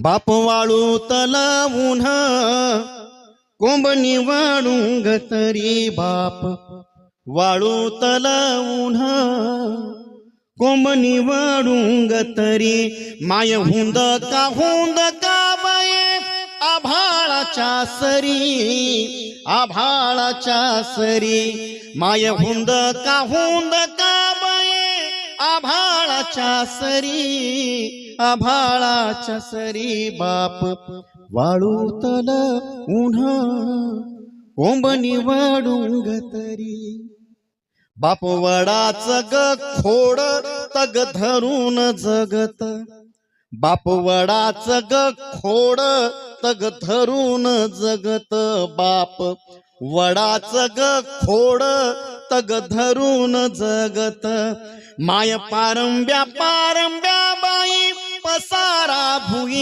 बाप वाळू तला उन्हा कोंबनी वाळूंग तरी बाप वाळू तला उन्हा कोंबनी वाळूंग तरी माय हुंद का बाये आभाळाच्या सरी माय हुंद का बाये आभाळाच्या सरी बाप वाळू तल उन्हा कोंबनी वाळूंग तरी बाप वडाचं ग खोड तग धरून जगत बाप वडाचं ग खोड तग धरून जगत बाप वडाचं ग खोड तग धरून जगत माय पारंब्या बाई पसारा भुई